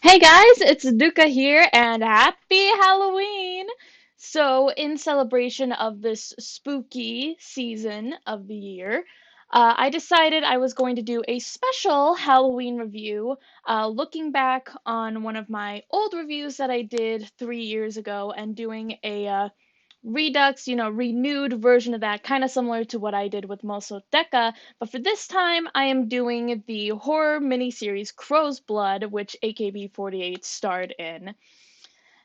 Hey guys, it's Ruka here, and happy Halloween! So, in celebration of this spooky season of the year, I decided I was going to do a special Halloween review, looking back on one of my old reviews that I did 3 years ago and doing a redux, renewed version of that, kind of similar to what I did with Moso Deca. But for this time, I am doing the horror miniseries Crow's Blood, which AKB48 starred in.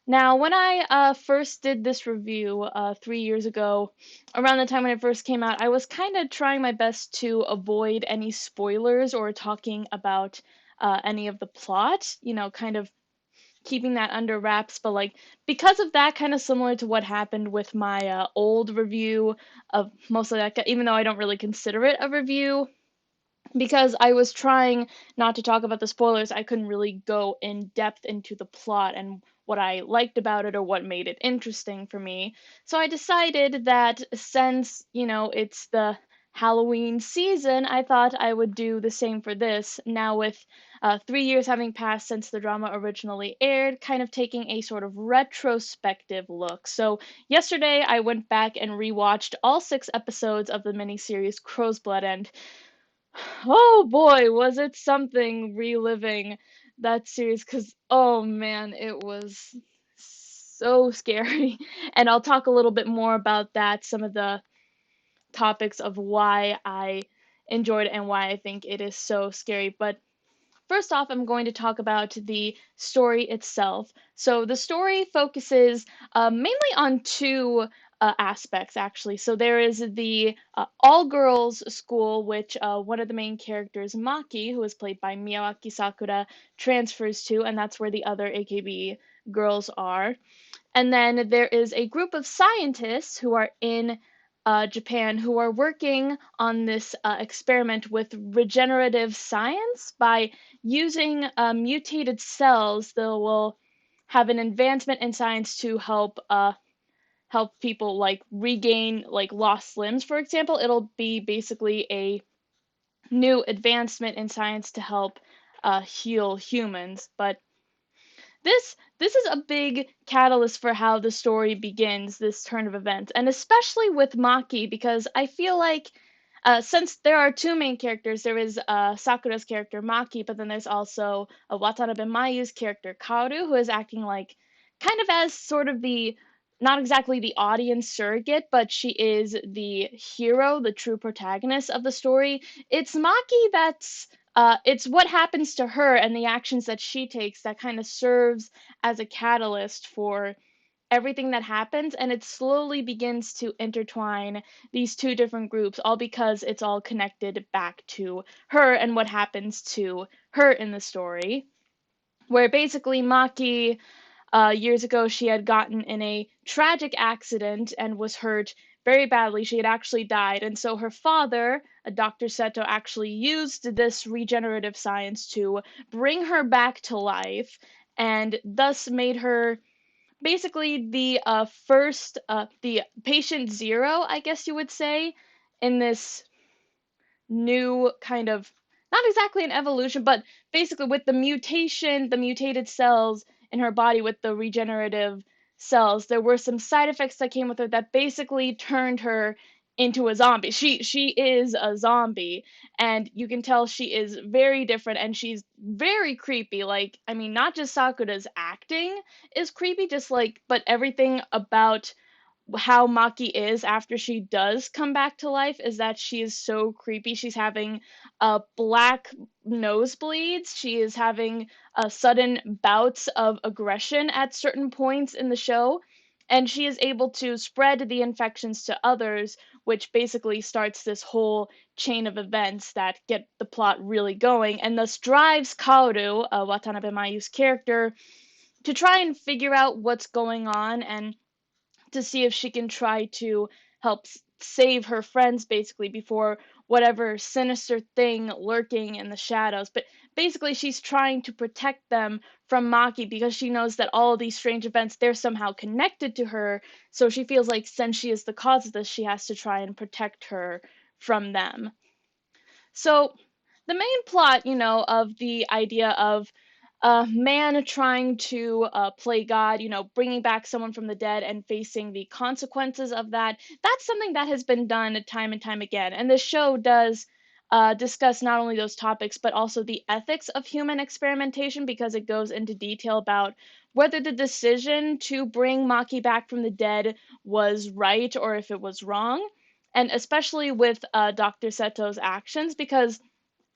Now, when I first did this review 3 years ago, around the time when it first came out, I was kind of trying my best to avoid any spoilers or talking about any of the plot, kind of keeping that under wraps, but like because of that, kind of similar to what happened with my old review of Mossadeka, even though I don't really consider it a review, because I was trying not to talk about the spoilers, I couldn't really go in depth into the plot and what I liked about it or what made it interesting for me. So I decided that since, it's the Halloween season, I thought I would do the same for this. Now, with 3 years having passed since the drama originally aired, kind of taking a sort of retrospective look. So, yesterday I went back and rewatched all 6 episodes of the miniseries Crow's Blood, and oh boy, was it something reliving that series because, oh man, it was so scary. And I'll talk a little bit more about that, some of the topics of why I enjoyed it and why I think it is so scary. But first off, I'm going to talk about the story itself. So, the story focuses mainly on two aspects, actually. So, there is the all girls school, which one of the main characters, Maki, who is played by Miyawaki Sakura, transfers to, and that's where the other AKB girls are. And then there is a group of scientists who are in Japan who are working on this experiment with regenerative science by using mutated cells that will have an advancement in science to help people like regain like lost limbs, for example. It'll be basically a new advancement in science to help heal humans. But this is a big catalyst for how the story begins, this turn of events, and especially with Maki, because I feel like since there are two main characters, there is Sakura's character Maki, but then there's also Watanabe Mayu's character Kaoru, who is acting like kind of as sort of the not exactly the audience surrogate, but she is the hero, the true protagonist of the story. It's Maki that's it's what happens to her and the actions that she takes that kind of serves as a catalyst for everything that happens, and it slowly begins to intertwine these two different groups, all because it's all connected back to her and what happens to her in the story. Where basically Maki, years ago, she had gotten in a tragic accident and was hurt very badly. She had actually died. And so her father, Dr. Seto, actually used this regenerative science to bring her back to life and thus made her basically the the patient zero, I guess you would say, in this new kind of not exactly an evolution, but basically with the mutation, the mutated cells in her body with the regenerative cells, there were some side effects that came with her that basically turned her into a zombie. She is a zombie, and you can tell she is very different and she's very creepy. Like, I mean, not just Sakura's acting is creepy, just like but everything about how Maki is after she does come back to life is that she is so creepy. She's having black nosebleeds. She is having sudden bouts of aggression at certain points in the show. And she is able to spread the infections to others, which basically starts this whole chain of events that get the plot really going, and thus drives Kaoru, Watanabe Mayu's character, to try and figure out what's going on and to see if she can try to help save her friends basically before whatever sinister thing lurking in the shadows. But basically she's trying to protect them from Maki because she knows that all of these strange events they're somehow connected to her, so she feels like since she is the cause of this she has to try and protect her from them. So the main plot, of the idea of a man trying to play God, bringing back someone from the dead and facing the consequences of that. That's something that has been done time and time again. And the show does discuss not only those topics, but also the ethics of human experimentation because it goes into detail about whether the decision to bring Maki back from the dead was right or if it was wrong. And especially with Dr. Seto's actions, because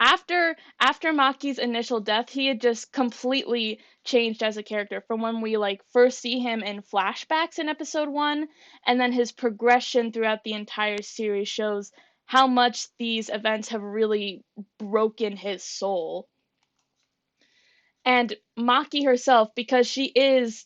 after Maki's initial death, he had just completely changed as a character from when we like first see him in flashbacks in episode 1, and then his progression throughout the entire series shows how much these events have really broken his soul. And Maki herself, because she is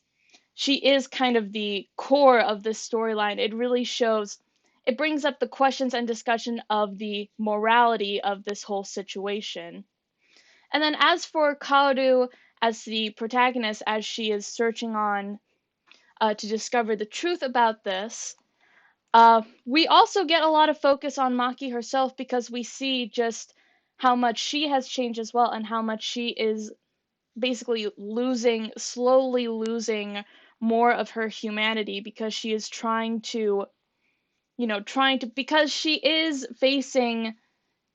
kind of the core of this storyline. It really shows, it brings up the questions and discussion of the morality of this whole situation. And then as for Kaoru as the protagonist, as she is searching on to discover the truth about this, we also get a lot of focus on Maki herself because we see just how much she has changed as well and how much she is basically slowly losing more of her humanity because she is because she is facing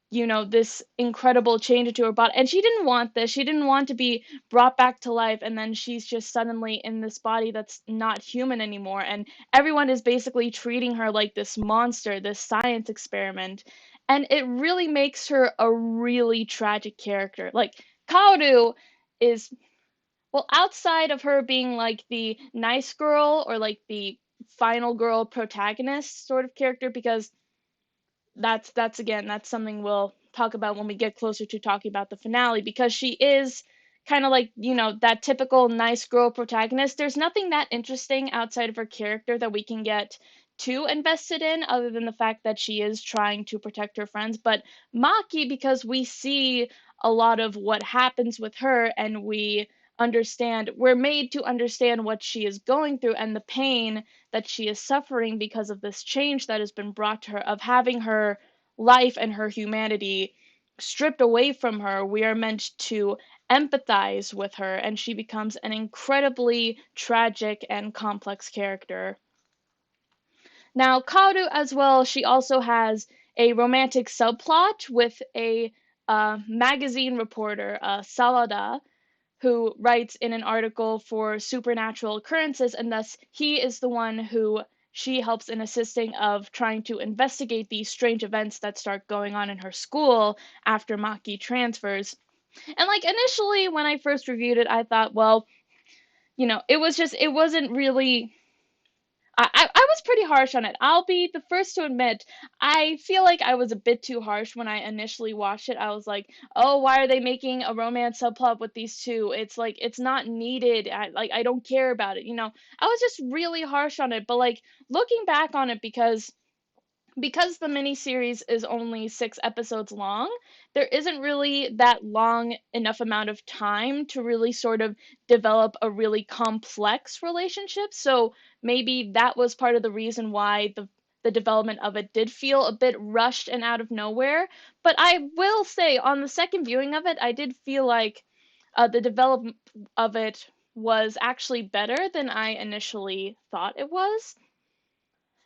this incredible change into her body. And she didn't want this. She didn't want to be brought back to life, and then she's just suddenly in this body that's not human anymore. And everyone is basically treating her like this monster, this science experiment. And it really makes her a really tragic character. Like, Kaoru is, well, outside of her being like the nice girl or like the final girl protagonist sort of character, because that's again that's something we'll talk about when we get closer to talking about the finale, because she is kind of like that typical nice girl protagonist. There's nothing that interesting outside of her character that we can get too invested in other than the fact that she is trying to protect her friends. But Maki, because we see a lot of what happens with her and we're made to understand what she is going through and the pain that she is suffering because of this change that has been brought to her, of having her life and her humanity stripped away from her. We are meant to empathize with her, and she becomes an incredibly tragic and complex character. Now, Kaoru as well, she also has a romantic subplot with a magazine reporter, Sawada, who writes in an article for supernatural occurrences, and thus he is the one who she helps in assisting of trying to investigate these strange events that start going on in her school after Maki transfers. And like initially when I first reviewed it, I thought, well, it wasn't really. I was pretty harsh on it. I'll be the first to admit, I feel like I was a bit too harsh when I initially watched it. I was like, oh, why are they making a romance subplot with these two? It's like, it's not needed. I don't care about it. I was just really harsh on it. But like, looking back on it, because the miniseries is only 6 episodes long, there isn't really that long enough amount of time to really sort of develop a really complex relationship. So maybe that was part of the reason why the development of it did feel a bit rushed and out of nowhere. But I will say, on the second viewing of it, I did feel like the development of it was actually better than I initially thought it was.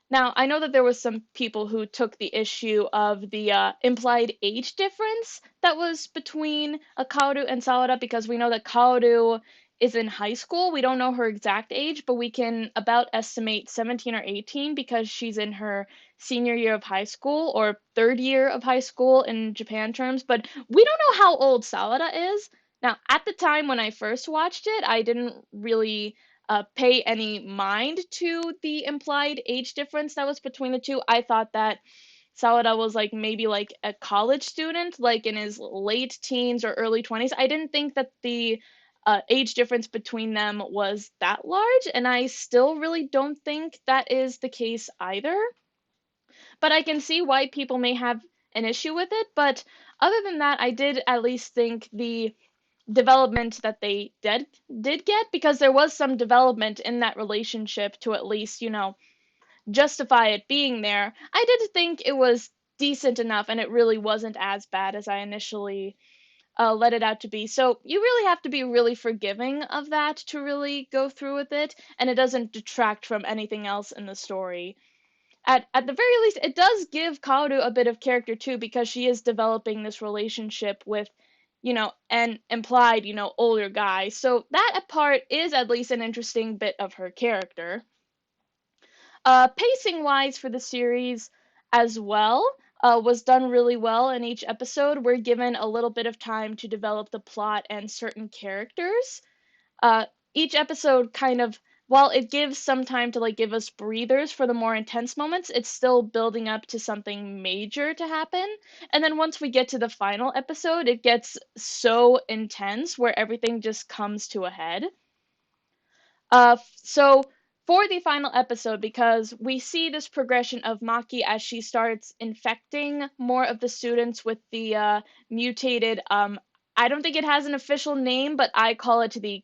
Now, I know that there was some people who took the issue of the implied age difference that was between Kaoru and Sawada, because we know that Kaoru is in high school. We don't know her exact age, but we can about estimate 17 or 18 because she's in her senior year of high school or third year of high school in Japan terms. But we don't know how old Sawada is. Now, at the time when I first watched it, I didn't really pay any mind to the implied age difference that was between the two. I thought that Sawada was like maybe like a college student, like in his late teens or early 20s. I didn't think that the age difference between them was that large, and I still really don't think that is the case either. But I can see why people may have an issue with it. But other than that, I did at least think the development that they did get, because there was some development in that relationship to at least justify it being there. I did think it was decent enough, and it really wasn't as bad as I initially let it out to be. So you really have to be really forgiving of that to really go through with it, and it doesn't detract from anything else in the story. At the very least, it does give Kaoru a bit of character too, because she is developing this relationship with, an implied, older guy. So that part is at least an interesting bit of her character. Pacing wise for the series as well, was done really well in each episode. We're given a little bit of time to develop the plot and certain characters. uh, each episode kind of, while it gives some time to like give us breathers for the more intense moments, it's still building up to something major to happen. And then once we get to the final episode, it gets so intense where everything just comes to a head. So for the final episode, because we see this progression of Maki as she starts infecting more of the students with the mutated, I don't think it has an official name, but I call it the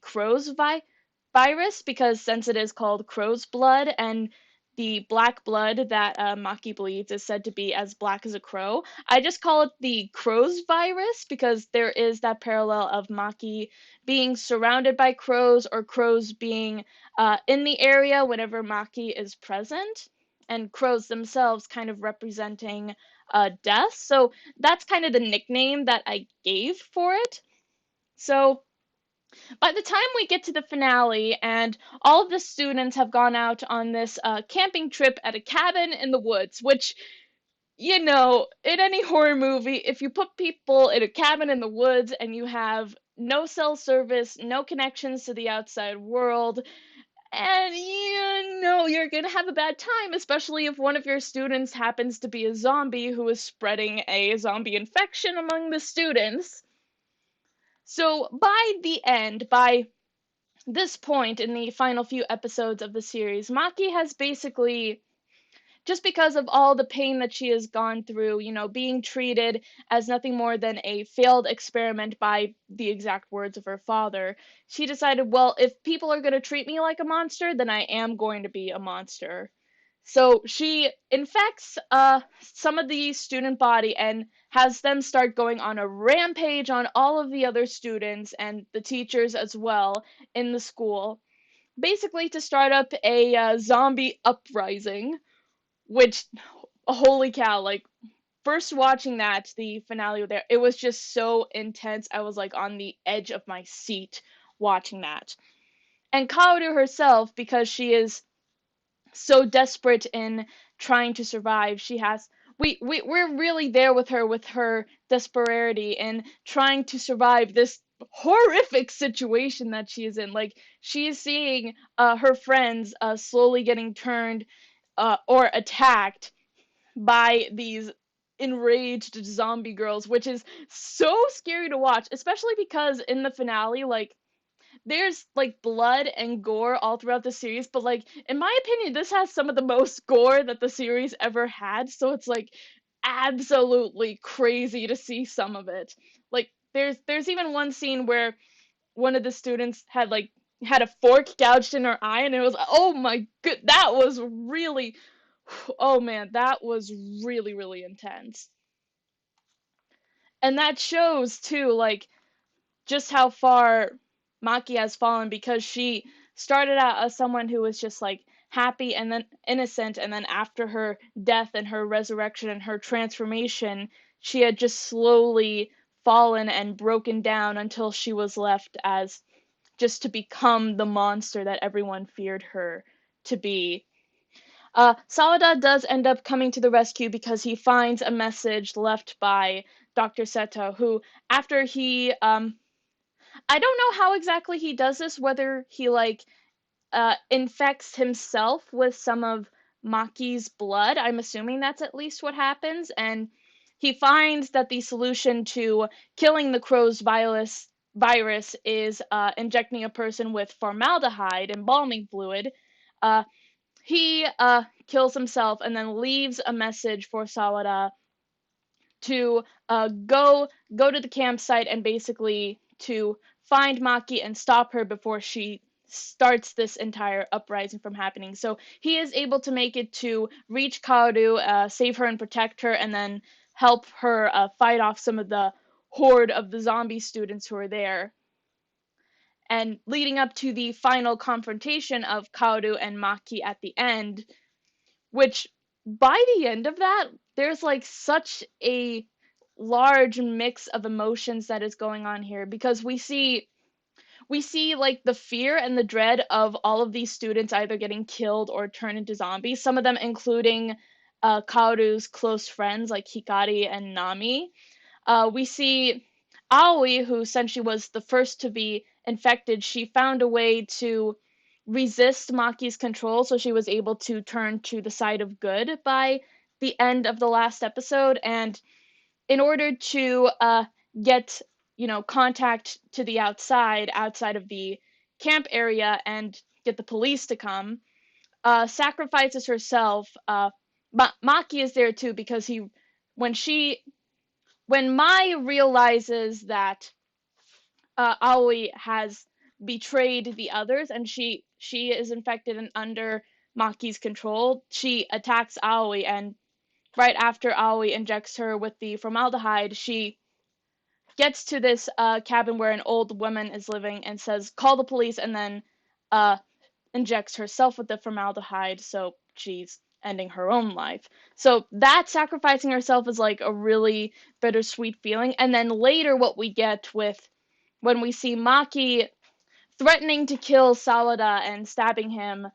virus, because since it is called crow's blood, and the black blood that Maki bleeds is said to be as black as a crow, I just call it the crow's virus because there is that parallel of Maki being surrounded by crows, or crows being in the area whenever Maki is present, and crows themselves kind of representing death. So that's kind of the nickname that I gave for it. So by the time we get to the finale and all of the students have gone out on this camping trip at a cabin in the woods, which, in any horror movie, if you put people in a cabin in the woods and you have no cell service, no connections to the outside world, and you're gonna have a bad time, especially if one of your students happens to be a zombie who is spreading a zombie infection among the students. So by this point in the final few episodes of the series, Maki has basically, just because of all the pain that she has gone through, being treated as nothing more than a failed experiment by the exact words of her father, she decided, well, if people are going to treat me like a monster, then I am going to be a monster. So she infects some of the student body and has them start going on a rampage on all of the other students and the teachers as well in the school, basically to start up a zombie uprising, which, holy cow, like, first watching that, the finale there, it was just so intense. I was like on the edge of my seat watching that. And Kaoru herself, because she is so desperate in trying to survive, she has, we're really there with her desperation and trying to survive this horrific situation that she is in. Like, she is seeing her friends slowly getting turned or attacked by these enraged zombie girls, which is so scary to watch, especially because in the finale, like, there's like blood and gore all throughout the series, but like, in my opinion, this has some of the most gore that the series ever had, so it's like absolutely crazy to see some of it. Like, there's even one scene where one of the students had a fork gouged in her eye, and it was, oh my good, that was really, oh man, that was really, really intense. And that shows too, like, just how far Maki has fallen, because she started out as someone who was just like happy and then innocent, and then after her death and her resurrection and her transformation, she had just slowly fallen and broken down until she was left as just to become the monster that everyone feared her to be. Sawada does end up coming to the rescue because he finds a message left by Dr. Seto, who, after he, I don't know how exactly he does this, whether he, like, infects himself with some of Maki's blood. I'm assuming that's at least what happens, and he finds that the solution to killing the crow's virus is injecting a person with formaldehyde, embalming fluid. Uh, he kills himself and then leaves a message for Sawada to go to the campsite and basically to find Maki and stop her before she starts this entire uprising from happening. So he is able to make it to reach Kaoru, save her and protect her, and then help her fight off some of the horde of the zombie students who are there, and leading up to the final confrontation of Kaoru and Maki at the end, which by the end of that, there's like such a large mix of emotions that is going on here, because we see like the fear and the dread of all of these students either getting killed or turned into zombies, some of them including Kaoru's close friends like Hikari and Nami. We see Aoi, who since she was the first to be infected, she found a way to resist Maki's control, so she was able to turn to the side of good by the end of the last episode. And in order to get contact to the outside of the camp area and get the police to come, sacrifices herself. Maki is there too, because when she when Mai realizes that Aoi has betrayed the others and she is infected and under Maki's control, she attacks Aoi, and right after Aoi injects her with the formaldehyde, she gets to this cabin where an old woman is living and says, "Call the police," and then uh, injects herself with the formaldehyde, so she's ending her own life. So that sacrificing herself is like a really bittersweet feeling. And then later, what we get with when we see Maki threatening to kill Sawada and stabbing him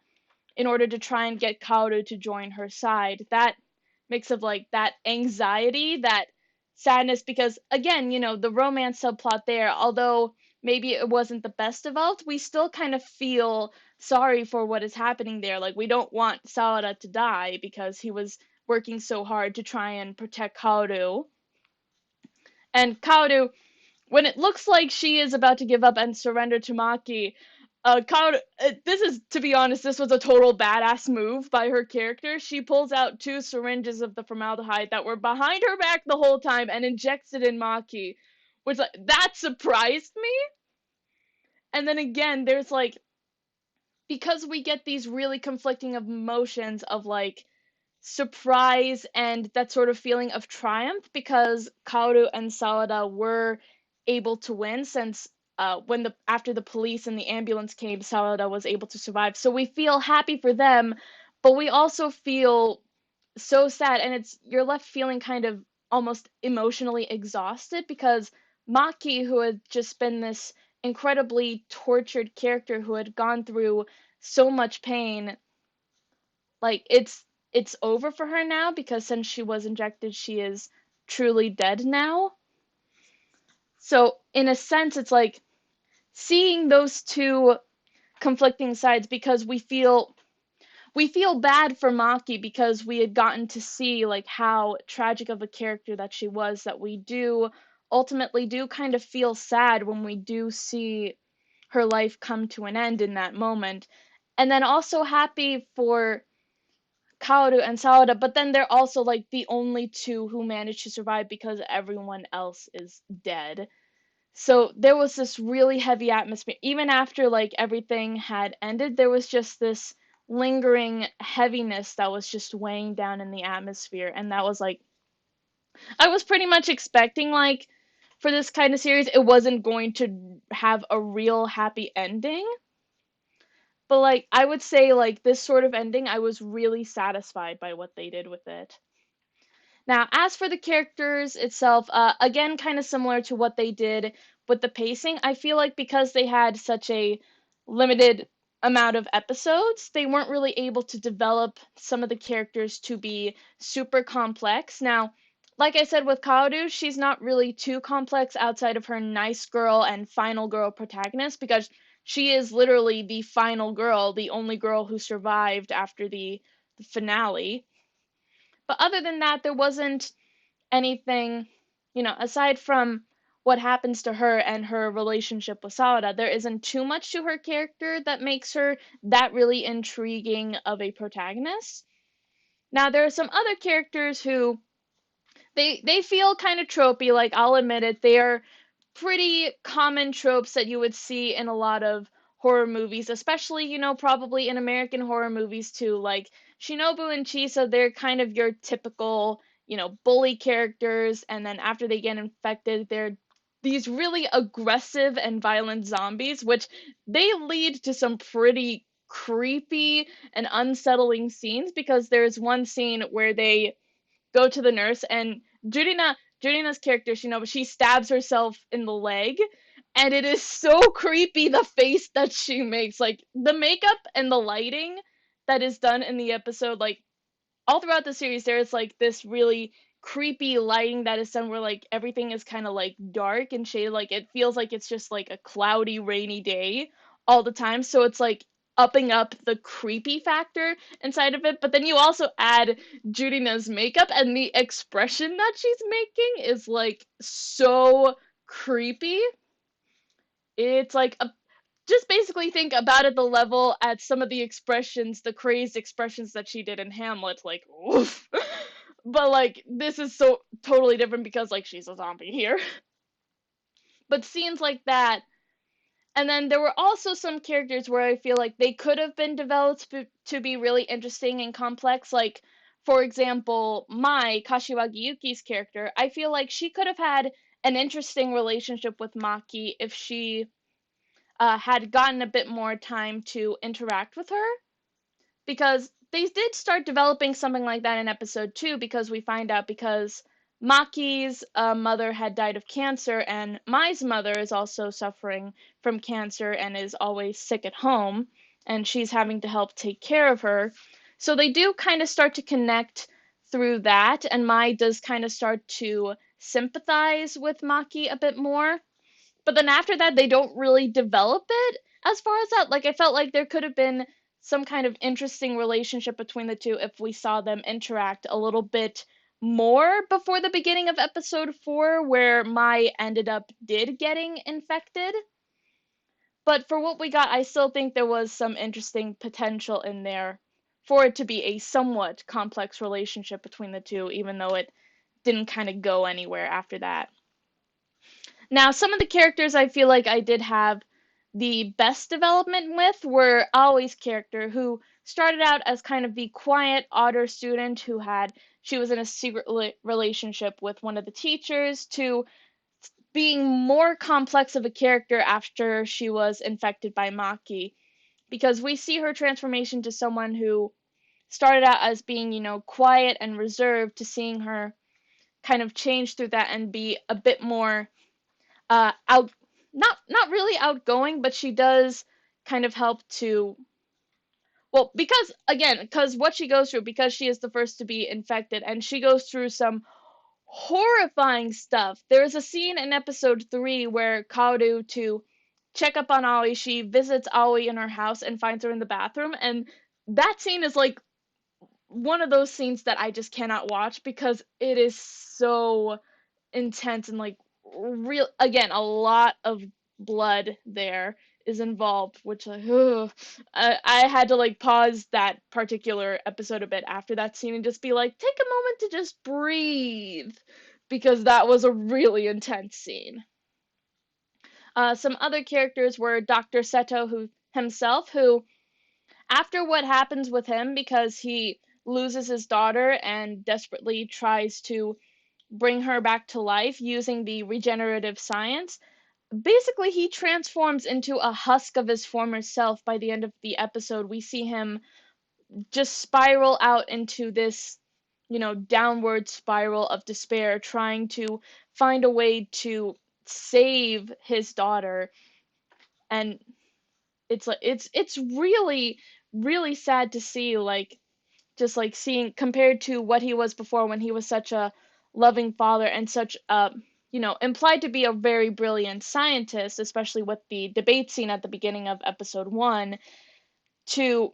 in order to try and get Kaoru to join her side. That mix of like that anxiety, that sadness, because again, the romance subplot there, although maybe it wasn't the best developed, we still kind of feel sorry for what is happening there. Like, we don't want Sawada to die because he was working so hard to try and protect Kaoru. And Kaoru, when it looks like she is about to give up and surrender to Maki, Kaoru, this is, to be honest, this was a total badass move by her character. She pulls out 2 syringes of the formaldehyde that were behind her back the whole time and injects it in Maki, which, like, that surprised me. And then again, there's like, because we get these really conflicting emotions of like surprise and that sort of feeling of triumph, because Kaoru and Sawada were able to win, since when the after the police and the ambulance came, Sawada was able to survive. So we feel happy for them, but we also feel so sad, and you're left feeling kind of almost emotionally exhausted, because Maki, who had just been this incredibly tortured character who had gone through so much pain, like, it's over for her now, because since she was injected, she is truly dead now. So in a sense, it's like seeing those two conflicting sides, because we feel bad for Maki, because we had gotten to see like how tragic of a character that she was, that we do ultimately do kind of feel sad when we do see her life come to an end in that moment. And then also happy for Kaoru and Sawada, but then they're also like the only two who managed to survive because everyone else is dead. So there was this really heavy atmosphere. Even after like everything had ended, there was just this lingering heaviness that was just weighing down in the atmosphere. And that was like, I was pretty much expecting like for this kind of series, it wasn't going to have a real happy ending. But like, I would say like this sort of ending, I was really satisfied by what they did with it. Now, as for the characters itself, again, kind of similar to what they did with the pacing, I feel like because they had such a limited amount of episodes, they weren't really able to develop some of the characters to be super complex. Now, like I said with Kaoru, she's not really too complex outside of her nice girl and final girl protagonist, because she is literally the final girl, the only girl who survived after the finale. But other than that, there wasn't anything, aside from what happens to her and her relationship with Sawada, there isn't too much to her character that makes her that really intriguing of a protagonist. Now, there are some other characters who they feel kind of tropey, like, I'll admit it. They are pretty common tropes that you would see in a lot of horror movies, especially, probably in American horror movies too. Like Shinobu and Chisa, they're kind of your typical, bully characters, and then after they get infected, they're these really aggressive and violent zombies, which they lead to some pretty creepy and unsettling scenes because there's one scene where they go to the nurse and Judina's character, she stabs herself in the leg, and it is so creepy the face that she makes. Like the makeup and the lighting that is done in the episode, like all throughout the series there's like this really creepy lighting that is done where like everything is kind of like dark and shaded, like it feels like it's just like a cloudy rainy day all the time, so it's like upping up the creepy factor inside of it. But then you also add Judina's makeup, and the expression that she's making is like so creepy. It's like just basically think about it the level at some of the expressions, the crazed expressions that she did in Hamlet, like oof. But like this is so totally different because like she's a zombie here. But scenes like that, and then there were also some characters where I feel like they could have been developed to be really interesting and complex. Like, for example, Mai, Kashiwagi Yuki's character, I feel like she could have had an interesting relationship with Maki if she had gotten a bit more time to interact with her, because they did start developing something like that in episode 2, because we find out because Maki's mother had died of cancer and Mai's mother is also suffering from cancer and is always sick at home, and she's having to help take care of her. So they do kind of start to connect through that, and Mai does kind of start to sympathize with Maki a bit more. But then after that, they don't really develop it as far as that. Like, I felt like there could have been some kind of interesting relationship between the two if we saw them interact a little bit more before the beginning of episode 4, where Mai ended up did getting infected. But for what we got, I still think there was some interesting potential in there for it to be a somewhat complex relationship between the two, even though it didn't kind of go anywhere after that. Now, some of the characters I feel like I did have the best development with were Aoi's character, who started out as kind of the quiet, odder student she was in a secret relationship with one of the teachers, to being more complex of a character after she was infected by Maki. Because we see her transformation to someone who started out as being, quiet and reserved, to seeing her kind of change through that and be a bit more out, not really outgoing, but she does kind of help to, well, because what she goes through, because she is the first to be infected, and she goes through some horrifying stuff. There's a scene in episode 3 where Kaoru, to check up on Aoi, she visits Aoi in her house and finds her in the bathroom, and that scene is like one of those scenes that I just cannot watch because it is so intense and like real, again, a lot of blood there is involved, which like ugh. I had to like pause that particular episode a bit after that scene and just be like, take a moment to just breathe, because that was a really intense scene. Some other characters were Dr. Seto, who after what happens with him, because he loses his daughter and desperately tries to bring her back to life using the regenerative science. Basically, he transforms into a husk of his former self by the end of the episode. We see him just spiral out into this, downward spiral of despair, trying to find a way to save his daughter. And it's really really sad to see, like, just like seeing compared to what he was before, when he was such a loving father and such a, implied to be a very brilliant scientist, especially with the debate scene at the beginning of episode 1, to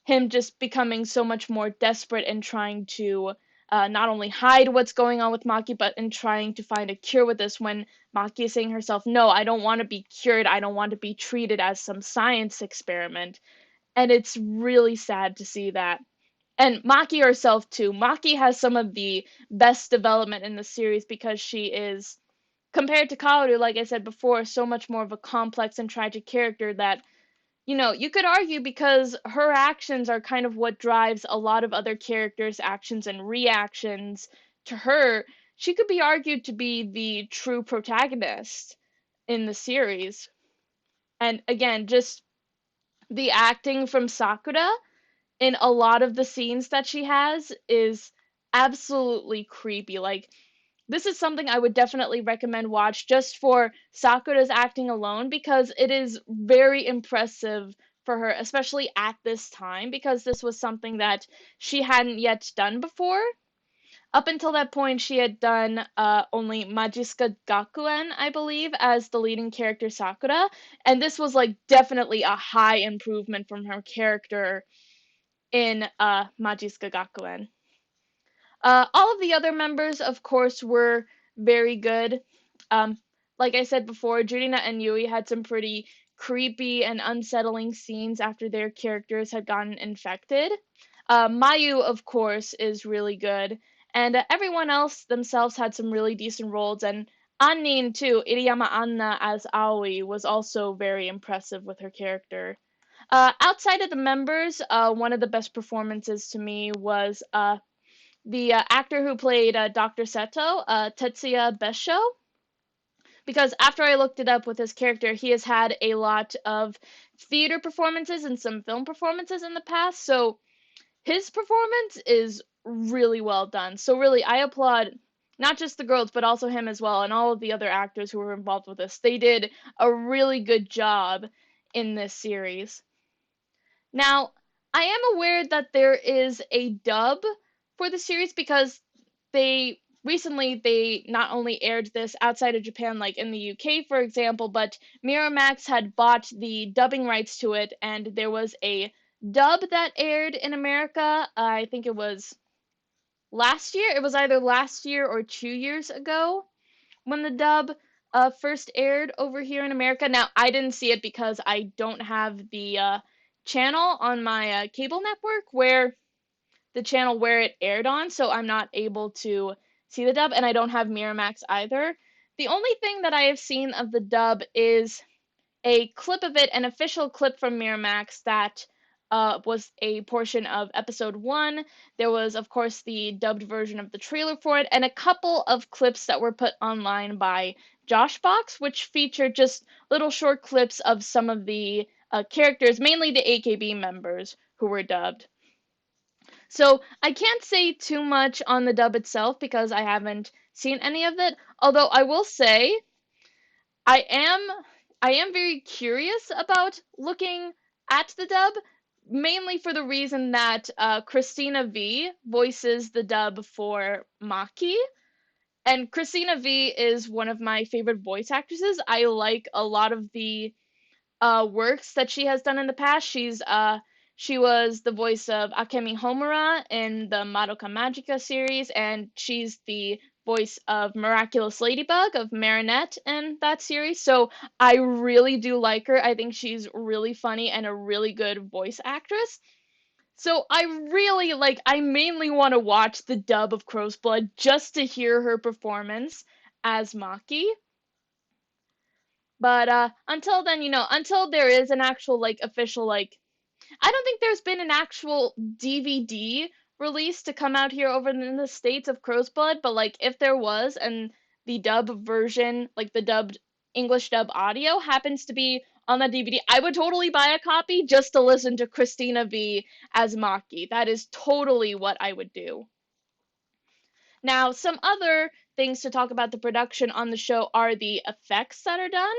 him just becoming so much more desperate and trying to not only hide what's going on with Maki, but in trying to find a cure with this, when Maki is saying herself, no, I don't want to be cured, I don't want to be treated as some science experiment. And it's really sad to see that. And Maki herself too. Maki has some of the best development in the series because she is, compared to Kaoru, like I said before, so much more of a complex and tragic character that, you could argue because her actions are kind of what drives a lot of other characters' actions and reactions to her. she could be argued to be the true protagonist in the series. And again, just the acting from Sakura in a lot of the scenes that she has is absolutely creepy. Like, this is something I would definitely recommend watch just for Sakura's acting alone because it is very impressive for her, especially at this time, because this was something that she hadn't yet done before. Up until that point, she had done only Majiska Gakuen, I believe, as the leading character Sakura, and this was like definitely a high improvement from her character in Majiska Gakuen. All of the other members, of course, were very good. Um, like I said before, Jurina and Yui had some pretty creepy and unsettling scenes after their characters had gotten infected. Mayu, of course, is really good, and everyone else themselves had some really decent roles. And Annin too, Iriyama Anna as Aoi was also very impressive with her character. Outside of the members, one of the best performances to me was the actor who played Dr. Seto, Tetsuya Besho, because after I looked it up with his character, he has had a lot of theater performances and some film performances in the past, so his performance is really well done. So really, I applaud not just the girls, but also him as well, and all of the other actors who were involved with this. They did a really good job in this series. Now, I am aware that there is a dub for the series because they not only aired this outside of Japan, like in the UK, for example, but Miramax had bought the dubbing rights to it, and there was a dub that aired in America. I think it was last year. It was either last year or 2 years ago when the dub first aired over here in America. Now, I didn't see it because I don't have the channel on my cable network where the channel where it aired on, so I'm not able to see the dub, and I don't have Miramax either. The only thing that I have seen of the dub is a clip of it, an official clip from Miramax that was a portion of episode one. There was, of course, the dubbed version of the trailer for it, and a couple of clips that were put online by Joshbox, which featured just little short clips of some of the characters, mainly the AKB members who were dubbed. So I can't say too much on the dub itself because I haven't seen any of it. Although I will say I am I am very curious about looking at the dub, mainly for the reason that Christina V voices the dub for Maki, and Christina V is one of my favorite voice actresses. I like a lot of the works that she has done in the past. She was the voice of Akemi Homura in the Madoka Magica series, and she's the voice of Miraculous Ladybug of Marinette in that series. So I really do like her. I think she's really funny and a really good voice actress. So I mainly want to watch the dub of Crow's Blood just to hear her performance as Maki. But until then, until there is an actual like official like I don't think there's been an actual DVD release to come out here over in the States of Crow's Blood, but like if there was and the dub version, like the dubbed English dub audio happens to be on the DVD, I would totally buy a copy just to listen to Christina V as Maki. That is totally what I would do. Now, some other things to talk about the production on the show are the effects that are done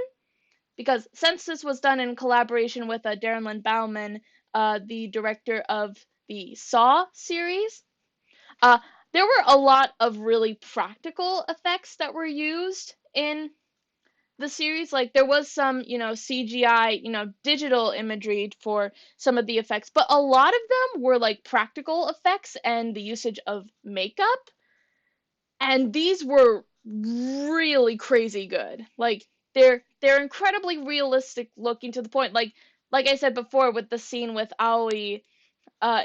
because since this was done in collaboration with Darren Lynn Bauman, the director of the Saw series, uh, there were a lot of really practical effects that were used in the series. Like there was some, CGI, digital imagery for some of the effects, but a lot of them were like practical effects and the usage of makeup, and these were really crazy good. Like they're incredibly realistic looking to the point like I said before with the scene with Aoi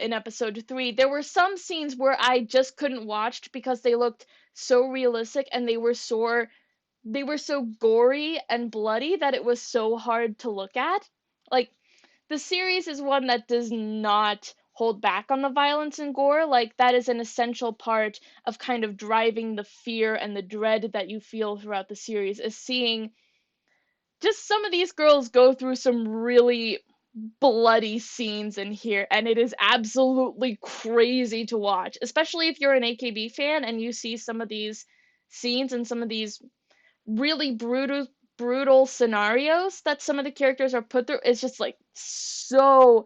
in episode 3, there were some scenes where I just couldn't watch because they looked so realistic and they were so gory and bloody that it was so hard to look at. Like the series is one that does not hold back on the violence and gore. Like, that is an essential part of kind of driving the fear and the dread that you feel throughout the series, is seeing just some of these girls go through some really bloody scenes in here, and it is absolutely crazy to watch, especially if you're an AKB fan and you see some of these scenes and some of these really brutal scenarios that some of the characters are put through. It's just like so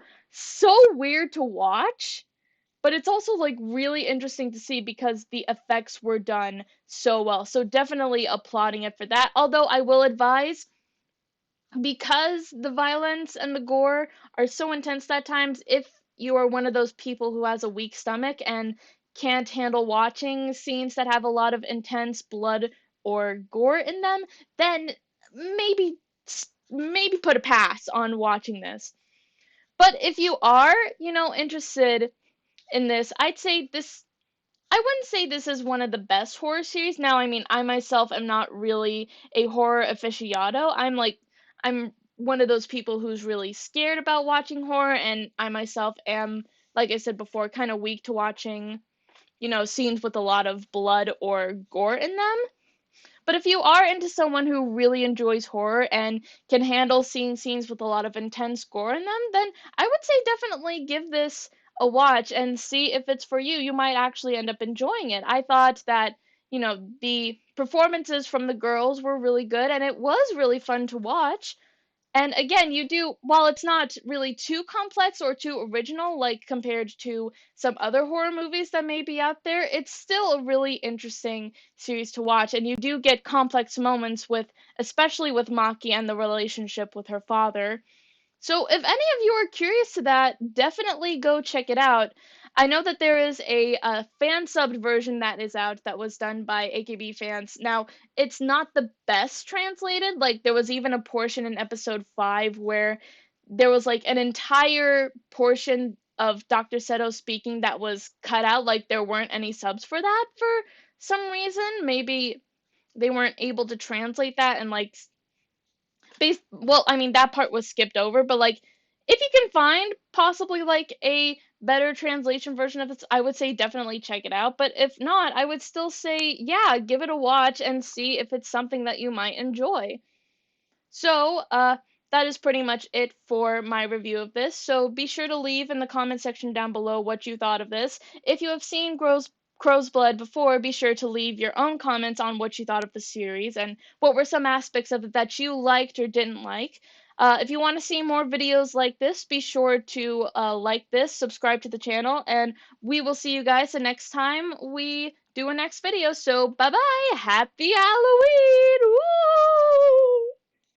weird to watch, but it's also like really interesting to see because the effects were done so well. So definitely applauding it for that. Although I will advise, because the violence and the gore are so intense at times, if you are one of those people who has a weak stomach and can't handle watching scenes that have a lot of intense blood or gore in them, then maybe maybe put a pass on watching this. But if you are, interested in this, I'd say this I wouldn't say this is one of the best horror series. Now, I mean, I myself am not really a horror aficionado. I'm one of those people who's really scared about watching horror, and I myself am, like I said before, kind of weak to watching, scenes with a lot of blood or gore in them. But if you are into someone who really enjoys horror and can handle seeing scenes with a lot of intense gore in them, then I would say definitely give this a watch and see if it's for you. You might actually end up enjoying it. I thought that, the performances from the girls were really good and it was really fun to watch. And again, while it's not really too complex or too original, like compared to some other horror movies that may be out there, it's still a really interesting series to watch. And you do get complex moments especially with Maki and the relationship with her father. So if any of you are curious to that, definitely go check it out. I know that there is a fan subbed version that is out that was done by AKB fans. Now, it's not the best translated. Like, there was even a portion in episode 5 where there was like an entire portion of Dr. Seto speaking that was cut out. Like, there weren't any subs for that for some reason. Maybe they weren't able to translate that and like well, I mean, that part was skipped over, but like, if you can find possibly like a better translation version of this, I would say definitely check it out. But if not, I would still say, yeah, give it a watch and see if it's something that you might enjoy. So, that is pretty much it for my review of this. So be sure to leave in the comment section down below what you thought of this. If you have seen Crow's Blood before, be sure to leave your own comments on what you thought of the series and what were some aspects of it that you liked or didn't like. If you want to see more videos like this, be sure to like this, subscribe to the channel, and we will see you guys the next time we do a next video. So bye bye, happy Halloween!